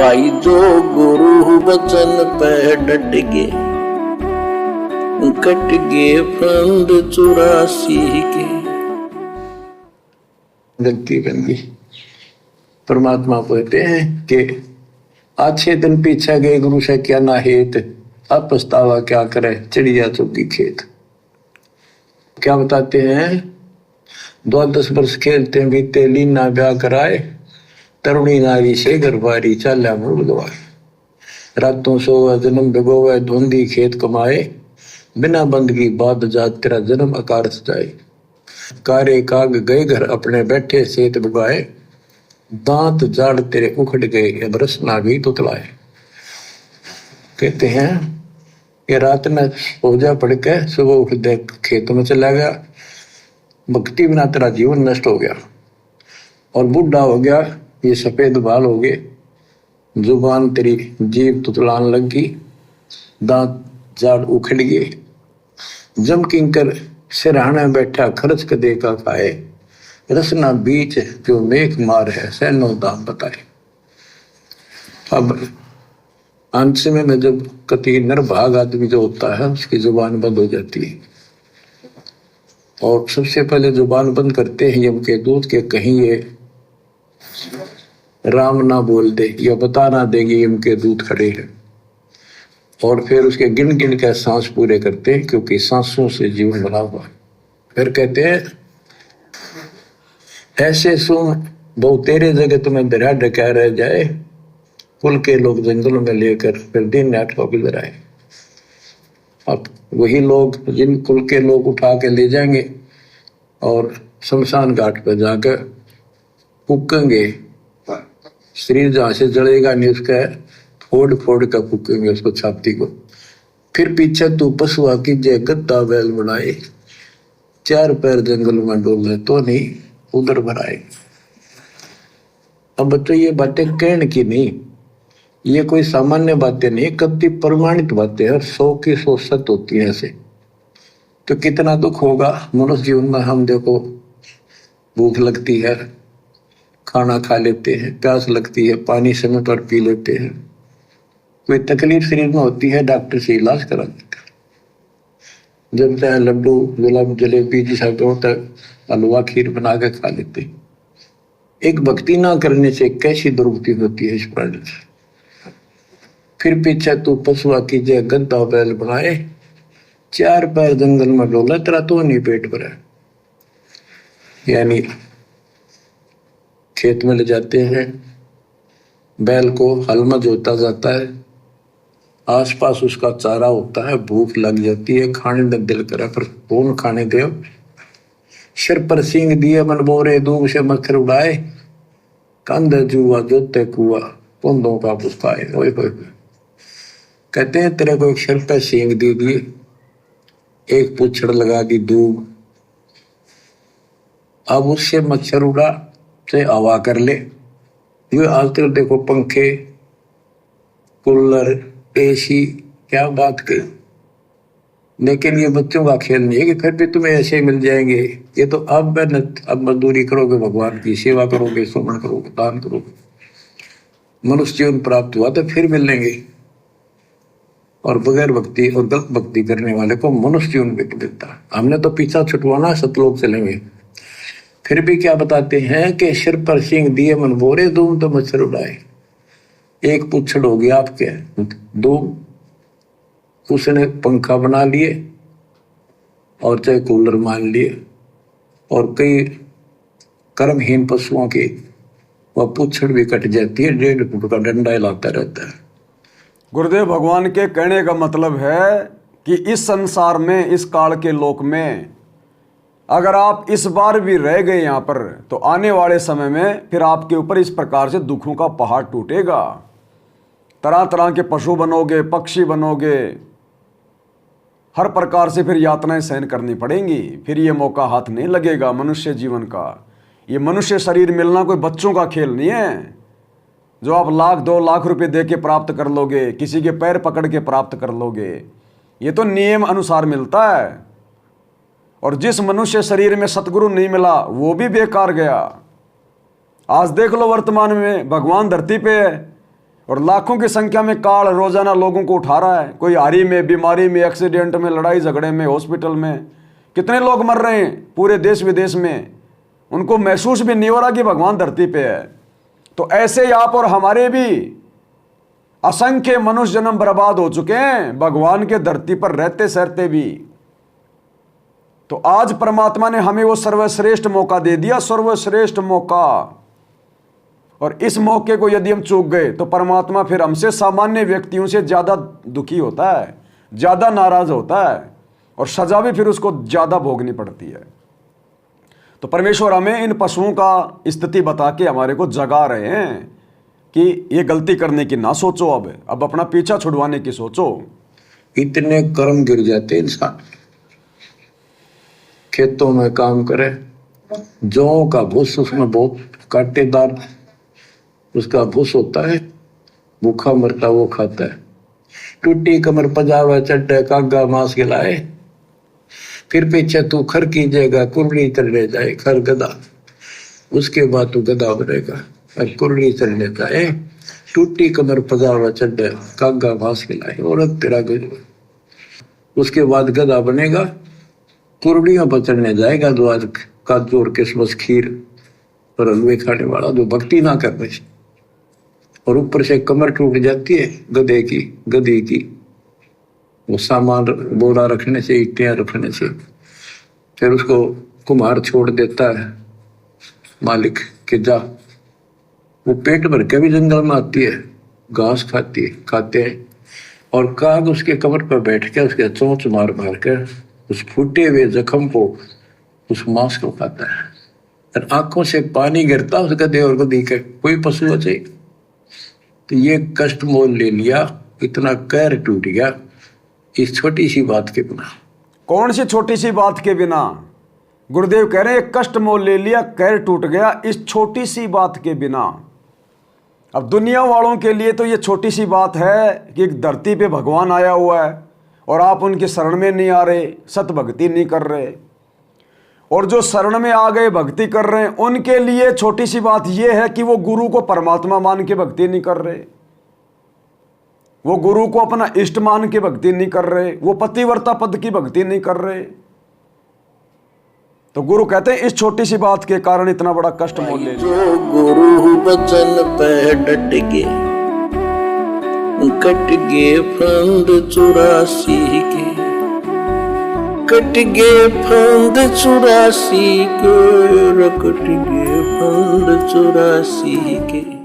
भाई जो गुरु वचन पे डट गए, कट गए फंद 84 के। गलती बन गई। परमात्मा कहते हैं कि अच्छे दिन पीछे गए गुरु से क्या ना हेत, अब पछतावा क्या करे चिड़िया चुगी खेत। क्या बताते हैं, 10 वर्ष खेलते बीते लीना ब्याह कराए, तरुणी नारी से गरबारी चाल्या मुड़ गवाए। रातों सोवा जन्म भिगोवे धुंधी खेत कमाए, बिना बंदगी बाद जात तेरा जन्म अकारस जाए। कारे काग गए घर अपने बैठे सेत बुगाए, दांत जाड़ तेरे उखड़ गए अब रसना भी तुतलाए। कहते हैं कि रात में पूजा पढ़ के सुबह उठ दे खेत में चला गया, भक्ति बिना तेरा जीवन नष्ट हो गया और बूढ़ा हो गया, ये सफेद बाल हो गए, जुबान तेरी जीभ तुतलान लगी, दांत जाड़ उखड़ गए। जम किंकर सिरहाने बैठा खर्च के देखा खाए, रसना बीच जो मेघ मार है सैनो दाम बताए। अब अंत में जब कति निर्भाग आदमी जो होता है उसकी जुबान बंद हो जाती है, और सबसे पहले जुबान बंद करते हैं यम के दूत के कहीं ये राम ना बोल दे या बता ना देंगे यम के दूत खड़े हैं, और फिर उसके गिन गिन के सांस पूरे करते हैं क्योंकि सांसों से जीवन बना हुआ। फिर कहते हैं ऐसे सुन बहु तेरे जगत में दरिया ढका रह जाए, कुल के लोग जंगलों में लेकर फिर दिन रात को गुजराए। अब वही लोग जिन कुल के लोग उठा के ले जाएंगे और शमशान घाट पर जाकर फूकेंगे, शरीर जहां से जलेगा नहीं उसका फोड़ फोड़ कर फूकेंगे उसको छाती को। फिर पीछे तू पशुआ की जय गद्दा बैल बनाए, 4 पैर जंगल में डोले तो नहीं उधर बनाए। अब तो ये बातें कहने की नहीं, ये कोई सामान्य बातें नहीं, कति प्रमाणित बातें हैं, 100 की 100 सत्य होती है ऐसे। तो कितना दुख होगा मनुष्य जीवन में। हम देखो भूख लगती है खाना खा लेते हैं, प्यास लगती है पानी समय पर पी लेते हैं, कोई तकलीफ शरीर में होती है डॉक्टर से इलाज करा देते हैं, जब चाहे लड्डू गुलाब जलेबी जैसा होता है हलवा खीर बना के खा लेते हैं। एक भक्ति ना करने से कैसी दुर्गति होती है इस प्राणी से। फिर पीछे तू पशुआ की जय गद्दा बैल बनाए, 4 पैर जंगल में डोला तेरा तो नहीं पेट भरा। यानी खेत में ले जाते हैं, बैल को हल में जोता जाता है, आसपास उसका चारा होता है, भूख लग जाती है, खाने में दिल करे पर कौन खाने दे। सिर पर सींग दिए मन बोरे दूब से मच्छर उड़ाए, कंध जुआ जोते कुआ पुंदों का पुष्पाए। कहते हैं तेरे को एक सिर पर सींग दे दिए, एक पूछड़ लगा दी दूब, अब उससे मच्छर उड़ा से हवा कर ले। ये आज तक देखो पंखे कूलर एसी क्या बात कही, लेकिन ये बच्चों का खेल नहीं है कि फिर भी तुम्हें ऐसे ही मिल जाएंगे। ये तो अब मजदूरी करोगे, भगवान की सेवा करोगे, सुमन करोगे, दान करोगे, मनुष्य जीवन प्राप्त हुआ तो फिर मिलेंगे। और बगैर भक्ति और गलत भक्ति करने वाले को मनुष्य जीवन भी देता। हमने तो पीछा छुटवाना सतलोक चलेंगे। फिर भी क्या बताते हैं कि सिर पर सींग दिए मन बोरे दूम तो मच्छर उड़ाए। एक पुच्छड़ हो गया आपके दूम, उसने पंखा बना लिए और चाहे कूलर मान लिए, और कई कर्महीन पशुओं की वह पुच्छड़ भी कट जाती है, 1.5 फुट का डंडा हिलाता रहता है। गुरुदेव भगवान के कहने का मतलब है कि इस संसार में, इस काल के लोक में अगर आप इस बार भी रह गए यहाँ पर, तो आने वाले समय में फिर आपके ऊपर इस प्रकार से दुखों का पहाड़ टूटेगा। तरह तरह के पशु बनोगे, पक्षी बनोगे, हर प्रकार से फिर यातनाएं सहन करनी पड़ेंगी। फिर ये मौका हाथ नहीं लगेगा मनुष्य जीवन का। ये मनुष्य शरीर मिलना कोई बच्चों का खेल नहीं है जो आप 1-2 लाख रुपए दे के प्राप्त कर लोगे, किसी के पैर पकड़ के प्राप्त कर लोगे। ये तो नियम अनुसार मिलता है, और जिस मनुष्य शरीर में सतगुरु नहीं मिला वो भी बेकार गया। आज देख लो वर्तमान में भगवान धरती पे है और लाखों की संख्या में काल रोजाना लोगों को उठा रहा है। कोई हारी में, बीमारी में, एक्सीडेंट में, लड़ाई झगड़े में, हॉस्पिटल में, कितने लोग मर रहे हैं पूरे देश विदेश में। उनको महसूस भी नहीं हो रहा कि भगवान धरती पे है। तो ऐसे ही आप और हमारे भी असंख्य मनुष्य जन्म बर्बाद हो चुके हैं भगवान के धरती पर रहते सहते भी। तो आज परमात्मा ने हमें वो सर्वश्रेष्ठ मौका दे दिया, सर्वश्रेष्ठ मौका। और इस मौके को यदि हम चूक गए तो परमात्मा फिर हमसे सामान्य व्यक्तियों से ज्यादा दुखी होता है, ज्यादा नाराज होता है, और सजा भी फिर उसको ज्यादा भोगनी पड़ती है। तो परमेश्वर हमें इन पशुओं का स्थिति बता के हमारे को जगा रहे हैं कि ये गलती करने की ना सोचो, अब अपना पीछा छुड़वाने की सोचो। इतने कर्म गिर जाते इंसान। खेतों में काम करे, जौ का भूस, उसमें बहुत कांटेदार उसका भूस होता है, भूखा मरता वो खाता है। टूटी कमर पजावा चड्डे कागा मांस खिलाए, फिर पीछे तू खर कीजिएगा कुर्री चढ़ने जाए खर गधा, उसके बाद तू गधा बनेगा और कुर्री चढ़ने जाए। टूटी कमर पजावा चड्डे कागा मांस खिलाए, औरत तेरा गुजर, उसके बाद गधा बनेगा, कुर्रियों पर चढ़ने जाएगा, द्वार का जोर किस्मस खीर और हलवे खाने वाला जो भक्ति ना करने से। और ऊपर से कमर टूट जाती है गधे की, वो सामान बोरा रखने से, ईंटें रखने से। फिर उसको कुम्हार छोड़ देता है मालिक के जा, वो पेट भर के भी जंगल में आती है, घास खाते हैं, और काग उसके कमर पर बैठ के उसके चोंच मार के उस फूटे हुए जख्म को, उस मांस को खाता है। और आंखों से पानी गिरता उस गधे और गधी के, कोई पशु बचे। तो ये कष्ट मोल ले लिया, इतना कहर टूट गया इस छोटी सी बात के बिना। कौन सी छोटी सी बात के बिना? गुरुदेव कह रहे हैं कष्ट मोल ले लिया, कहर टूट गया इस छोटी सी बात के बिना। अब दुनिया वालों के लिए तो ये छोटी सी बात है कि धरती पे भगवान आया हुआ है और आप उनके शरण में नहीं आ रहे, सत भक्ति नहीं कर रहे। और जो शरण में आ गए, भक्ति कर रहे हैं, उनके लिए छोटी सी बात यह है कि वो गुरु को परमात्मा मान के भक्ति नहीं कर रहे, वो गुरु को अपना इष्ट मान के भक्ति नहीं कर रहे, वो पतिव्रता पद की भक्ति नहीं कर रहे। तो गुरु कहते हैं इस छोटी सी बात के कारण इतना बड़ा कष्ट मोल ले लिया। जो गुरु वचन पे डट गए, कट गए फंद 84 के, कट गए फंद 84 के, कट गए फंद 84 के।